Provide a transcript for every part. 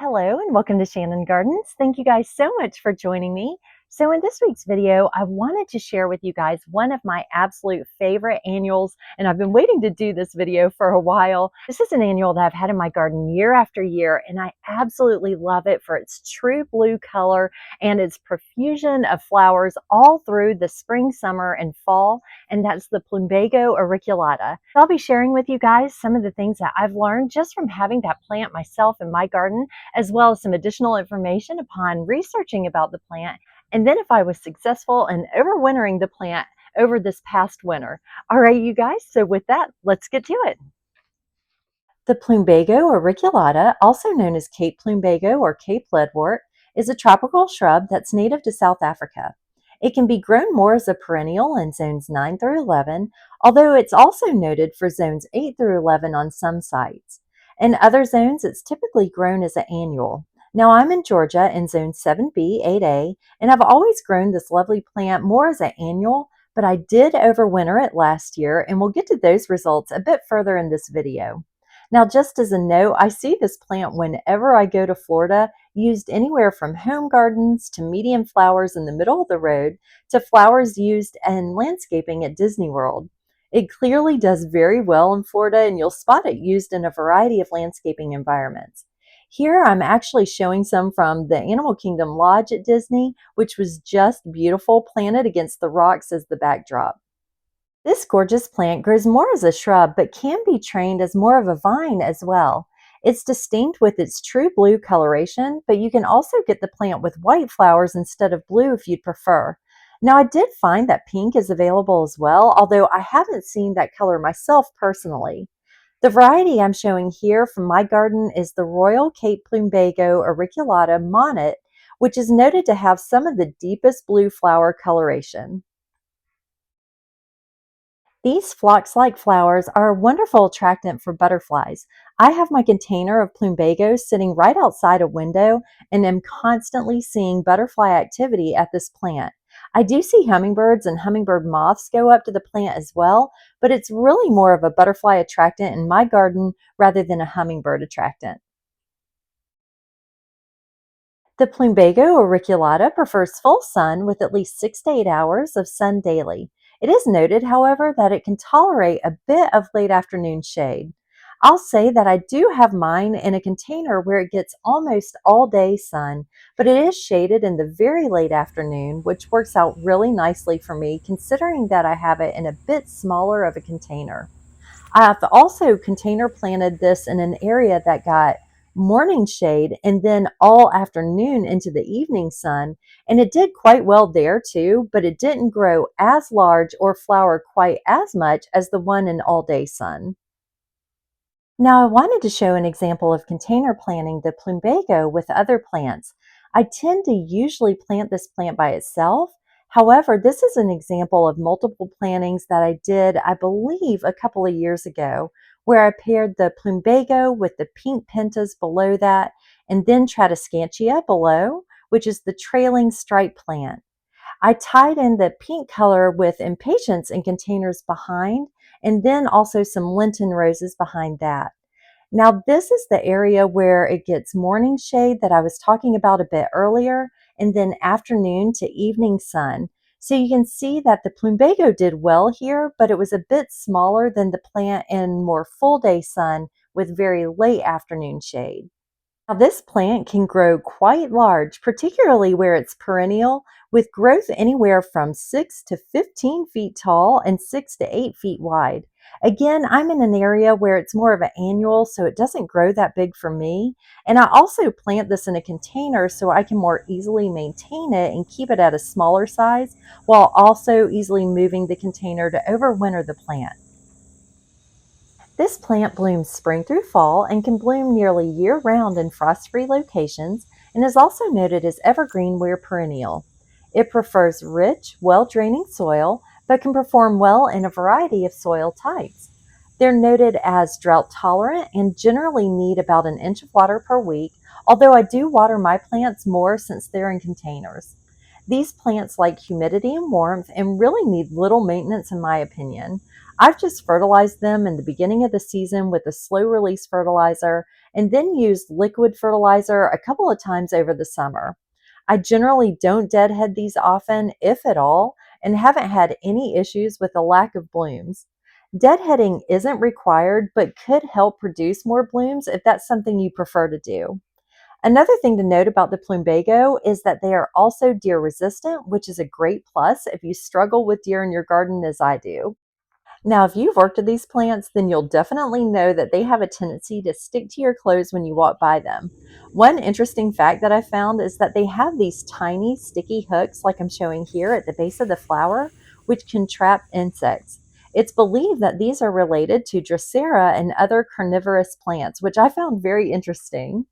Hello and welcome to Shannon Gardens. Thank you guys so much for joining me. So in this week's video, I wanted to share with you guys one of my absolute favorite annuals, and I've been waiting to do this video for a while. This is an annual that I've had in my garden year after year, and I absolutely love it for its true blue color and its profusion of flowers all through the spring, summer, and fall, and that's the Plumbago Auriculata. I'll be sharing with you guys some of the things that I've learned just from having that plant myself in my garden, as well as some additional information upon researching about the plant, and then if I was successful in overwintering the plant over this past winter. All right, you guys, so with that, let's get to it. The Plumbago Auriculata, also known as Cape Plumbago or Cape Leadwort, is a tropical shrub that's native to South Africa. It can be grown more as a perennial in zones 9 through 11, although it's also noted for zones 8 through 11 on some sites. In other zones, it's typically grown as an annual. Now, I'm in Georgia in zone 7B, 8A, and I've always grown this lovely plant more as an annual, but I did overwinter it last year, and we'll get to those results a bit further in this video. Now, just as a note, I see this plant whenever I go to Florida, used anywhere from home gardens to medium flowers in the middle of the road to flowers used in landscaping at Disney World. It clearly does very well in Florida, and you'll spot it used in a variety of landscaping environments. Here I'm actually showing some from the Animal Kingdom Lodge at Disney, which was just beautiful, planted against the rocks as the backdrop. This gorgeous plant grows more as a shrub, but can be trained as more of a vine as well. It's distinct with its true blue coloration, but you can also get the plant with white flowers instead of blue if you'd prefer. Now, I did find that pink is available as well, although I haven't seen that color myself personally. The variety I'm showing here from my garden is the Royal Cape Plumbago Auriculata Monet, which is noted to have some of the deepest blue flower coloration. These phlox-like flowers are a wonderful attractant for butterflies. I have my container of plumbagos sitting right outside a window and am constantly seeing butterfly activity at this plant. I do see hummingbirds and hummingbird moths go up to the plant as well, but it's really more of a butterfly attractant in my garden rather than a hummingbird attractant. The Plumbago auriculata prefers full sun with at least 6 to 8 hours of sun daily. It is noted, however, that it can tolerate a bit of late afternoon shade. I'll say that I do have mine in a container where it gets almost all day sun, but it is shaded in the very late afternoon, which works out really nicely for me considering that I have it in a bit smaller of a container. I've also container planted this in an area that got morning shade and then all afternoon into the evening sun, and it did quite well there too, but it didn't grow as large or flower quite as much as the one in all day sun. Now, I wanted to show an example of container planting the plumbago with other plants. I tend to usually plant this plant by itself. However, this is an example of multiple plantings that I did, I believe, a couple of years ago, where I paired the plumbago with the pink pentas below that, and then tradescantia below, which is the trailing stripe plant. I tied in the pink color with impatiens in containers behind, and then also some Lenten roses behind that. Now, this is the area where it gets morning shade that I was talking about a bit earlier, and then afternoon to evening sun. So you can see that the plumbago did well here, but it was a bit smaller than the plant in more full day sun with very late afternoon shade. Now, this plant can grow quite large, particularly where it's perennial, with growth anywhere from 6 to 15 feet tall and 6 to 8 feet wide. Again, I'm in an area where it's more of an annual, so it doesn't grow that big for me. And I also plant this in a container so I can more easily maintain it and keep it at a smaller size, while also easily moving the container to overwinter the plant. This plant blooms spring through fall and can bloom nearly year-round in frost-free locations, and is also noted as evergreen where perennial. It prefers rich, well-draining soil, but can perform well in a variety of soil types. They're noted as drought-tolerant and generally need about an inch of water per week, although I do water my plants more since they're in containers. These plants like humidity and warmth and really need little maintenance in my opinion. I've just fertilized them in the beginning of the season with a slow release fertilizer and then used liquid fertilizer a couple of times over the summer. I generally don't deadhead these often, if at all, and haven't had any issues with the lack of blooms. Deadheading isn't required, but could help produce more blooms if that's something you prefer to do. Another thing to note about the plumbago is that they are also deer resistant, which is a great plus if you struggle with deer in your garden as I do. Now, if you've worked with these plants, then you'll definitely know that they have a tendency to stick to your clothes when you walk by them. One interesting fact that I found is that they have these tiny sticky hooks, like I'm showing here at the base of the flower, which can trap insects. It's believed that these are related to Drosera and other carnivorous plants, which I found very interesting.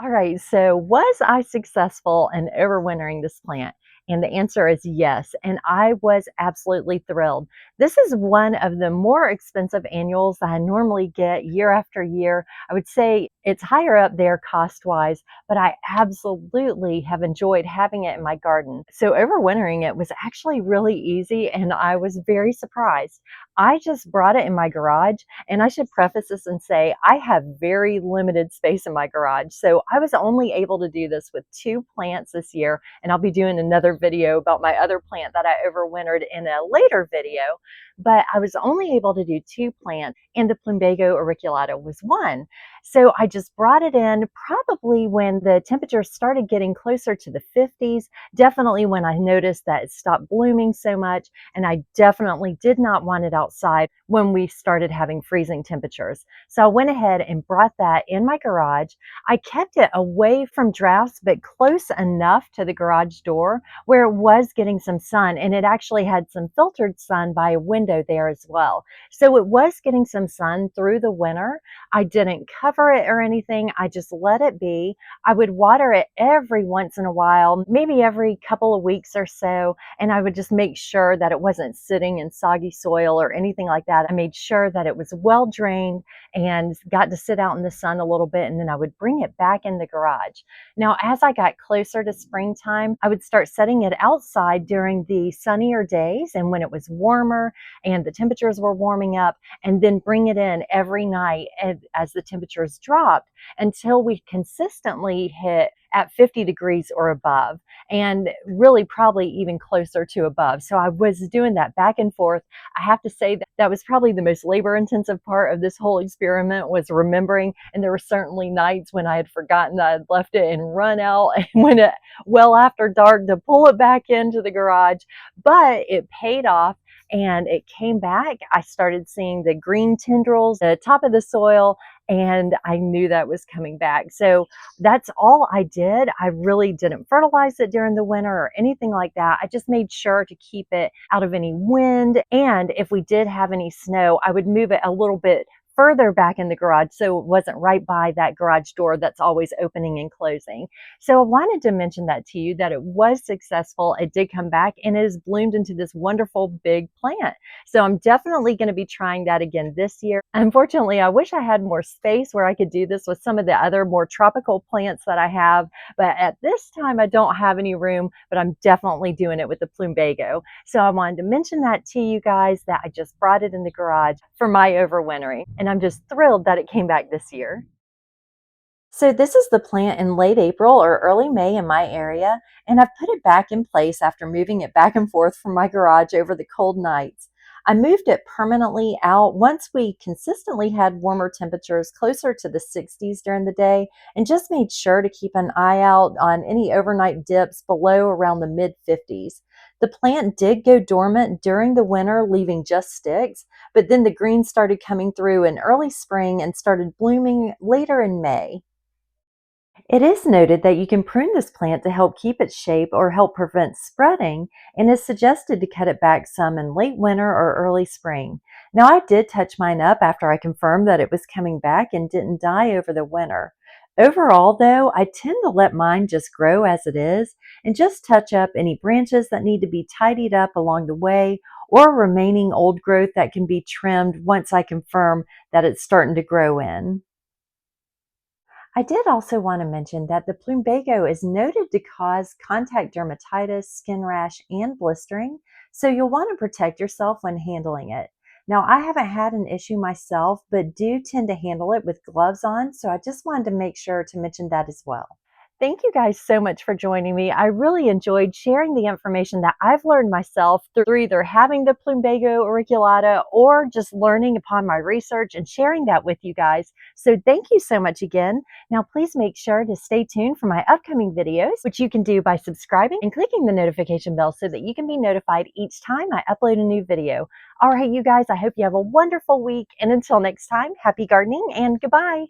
All right, so was I successful in overwintering this plant? And the answer is yes, and I was absolutely thrilled. This is one of the more expensive annuals that I normally get year after year. I would say it's higher up there cost wise, but I absolutely have enjoyed having it in my garden. So overwintering it was actually really easy, and I was very surprised. I just brought it in my garage, and I should preface this and say I have very limited space in my garage. So I was only able to do this with 2 plants this year. And I'll be doing another video about my other plant that I overwintered in a later video. But I was only able to do 2 plants, and the Plumbago Auriculata was one. So I just brought it in probably when the temperatures started getting closer to the 50s, definitely when I noticed that it stopped blooming so much. And I definitely did not want it outside when we started having freezing temperatures. So I went ahead and brought that in my garage. I kept it away from drafts, but close enough to the garage door where it was getting some sun, and it actually had some filtered sun by a window there as well. So it was getting some sun through the winter. I didn't cover it or anything. I just let it be. I would water it every once in a while, maybe every couple of weeks or so, and I would just make sure that it wasn't sitting in soggy soil or anything like that. I made sure that it was well drained and got to sit out in the sun a little bit, and then I would bring it back in the garage. Now, as I got closer to springtime, I would start setting it outside during the sunnier days and when it was warmer and the temperatures were warming up, and then bring it in every night as the temperatures dropped until we consistently hit at 50 degrees or above, and really probably even closer to above. So I was doing that back and forth. I have to say that that was probably the most labor intensive part of this whole experiment, was remembering. And there were certainly nights when I had forgotten that I'd left it and run out and went well after dark to pull it back into the garage. But it paid off and it came back. I started seeing the green tendrils at the top of the soil, and I knew that was coming back. So that's all I did. I really didn't fertilize it during the winter or anything like that. I just made sure to keep it out of any wind. And if we did have any snow, I would move it a little bit further back in the garage so it wasn't right by that garage door that's always opening and closing. So I wanted to mention that to you, that it was successful. It did come back and it has bloomed into this wonderful big plant. So I'm definitely going to be trying that again this year. Unfortunately, I wish I had more space where I could do this with some of the other more tropical plants that I have, but at this time I don't have any room, but I'm definitely doing it with the plumbago. So I wanted to mention that to you guys, that I just brought it in the garage for my overwintering, and I'm just thrilled that it came back this year. So this is the plant in late April or early May in my area, and I've put it back in place after moving it back and forth from my garage over the cold nights. I moved it permanently out once we consistently had warmer temperatures closer to the 60s during the day, and just made sure to keep an eye out on any overnight dips below around the mid 50s. The plant did go dormant during the winter, leaving just sticks, but then the green started coming through in early spring and started blooming later in May. It is noted that you can prune this plant to help keep its shape or help prevent spreading, and is suggested to cut it back some in late winter or early spring. Now, I did touch mine up after I confirmed that it was coming back and didn't die over the winter. Overall, though, I tend to let mine just grow as it is and just touch up any branches that need to be tidied up along the way, or remaining old growth that can be trimmed once I confirm that it's starting to grow in. I did also want to mention that the plumbago is noted to cause contact dermatitis, skin rash, and blistering, so you'll want to protect yourself when handling it. Now, I haven't had an issue myself, but do tend to handle it with gloves on, so I just wanted to make sure to mention that as well. Thank you guys so much for joining me. I really enjoyed sharing the information that I've learned myself through either having the Plumbago Auriculata or just learning upon my research and sharing that with you guys. So thank you so much again. Now please make sure to stay tuned for my upcoming videos, which you can do by subscribing and clicking the notification bell so that you can be notified each time I upload a new video. All right, you guys, I hope you have a wonderful week. And until next time, happy gardening and goodbye.